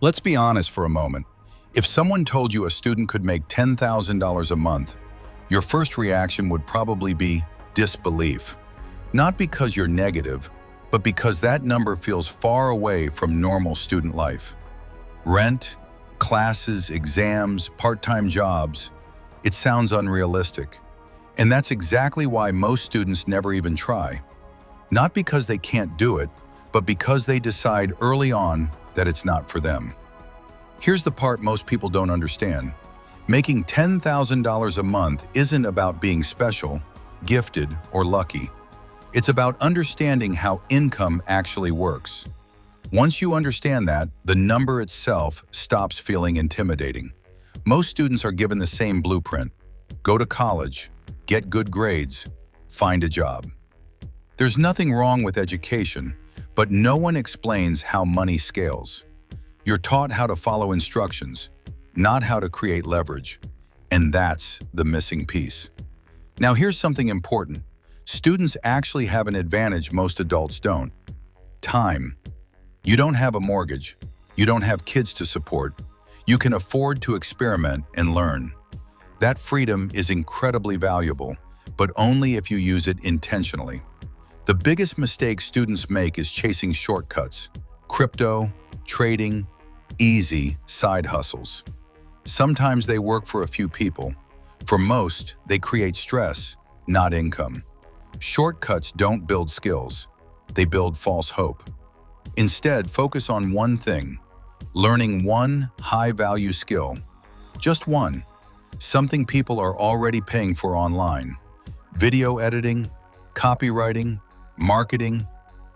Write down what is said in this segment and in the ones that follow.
Let's be honest for a moment. If someone told you a student could make $10,000 a month, your first reaction would probably be disbelief. Not because you're negative, but because that number feels far away from normal student life. Rent, classes, exams, part-time jobs, it sounds unrealistic. And that's exactly why most students never even try. Not because they can't do it, but because they decide early on that it's not for them. Here's the part most people don't understand. Making $10,000 a month isn't about being special, gifted, or lucky. It's about understanding how income actually works. Once you understand that, the number itself stops feeling intimidating. Most students are given the same blueprint. Go to college, get good grades, find a job. There's nothing wrong with education, but no one explains how money scales. You're taught how to follow instructions, not how to create leverage. And that's the missing piece. Now here's something important. Students actually have an advantage most adults don't. Time. You don't have a mortgage. You don't have kids to support. You can afford to experiment and learn. That freedom is incredibly valuable, but only if you use it intentionally. The biggest mistake students make is chasing shortcuts. Crypto, trading, easy side hustles. Sometimes they work for a few people. For most, they create stress, not income. Shortcuts don't build skills. They build false hope. Instead, focus on one thing, learning one high-value skill. Just one. Something people are already paying for online. Video editing, copywriting, marketing,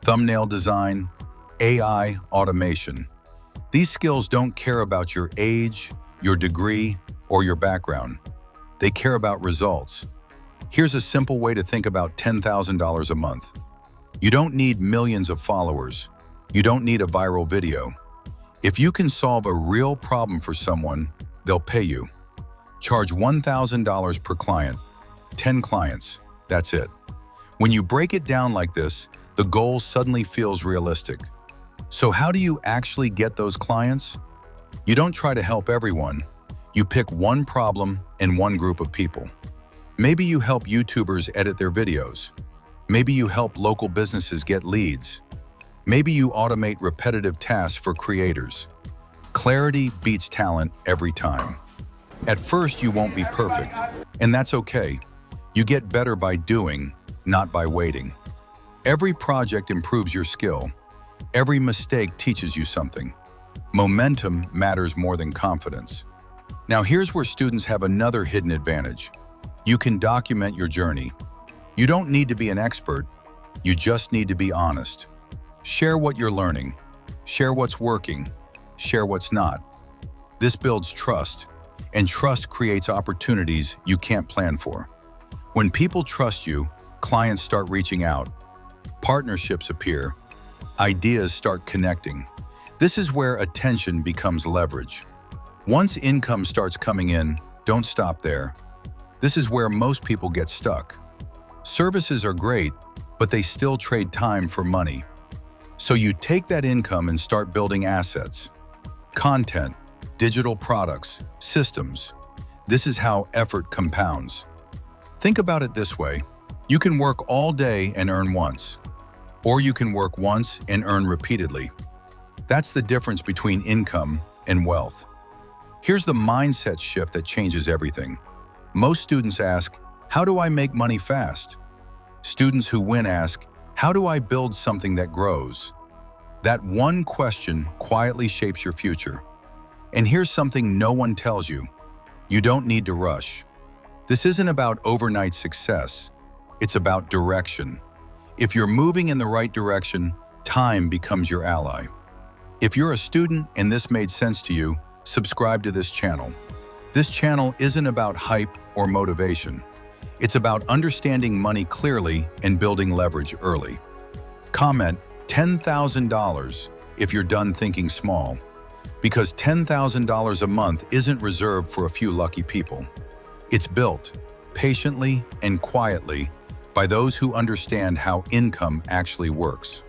thumbnail design, AI automation. These skills don't care about your age, your degree, or your background. They care about results. Here's a simple way to think about $10,000 a month. You don't need millions of followers. You don't need a viral video. If you can solve a real problem for someone, they'll pay you. Charge $1,000 per client. 10 clients. That's it. When you break it down like this, the goal suddenly feels realistic. So how do you actually get those clients? You don't try to help everyone. You pick one problem and one group of people. Maybe you help YouTubers edit their videos. Maybe you help local businesses get leads. Maybe you automate repetitive tasks for creators. Clarity beats talent every time. At first, you won't be perfect, and that's okay. You get better by doing, not by waiting. Every project improves your skill. Every mistake teaches you something. Momentum matters more than confidence. Now here's where students have another hidden advantage. You can document your journey. You don't need to be an expert. You just need to be honest. Share what you're learning. Share what's working. Share what's not. This builds trust, and trust creates opportunities you can't plan for. When people trust you, clients start reaching out. Partnerships appear. Ideas start connecting. This is where attention becomes leverage. Once income starts coming in, don't stop there. This is where most people get stuck. Services are great, but they still trade time for money. So you take that income and start building assets. Content, digital products, systems. This is how effort compounds. Think about it this way. You can work all day and earn once. Or you can work once and earn repeatedly. That's the difference between income and wealth. Here's the mindset shift that changes everything. Most students ask, how do I make money fast? Students who win ask, how do I build something that grows? That one question quietly shapes your future. And here's something no one tells you. You don't need to rush. This isn't about overnight success. It's about direction. If you're moving in the right direction, time becomes your ally. If you're a student and this made sense to you, subscribe to this channel. This channel isn't about hype or motivation. It's about understanding money clearly and building leverage early. Comment $10,000 if you're done thinking small, because $10,000 a month isn't reserved for a few lucky people. It's built patiently and quietly by those who understand how income actually works.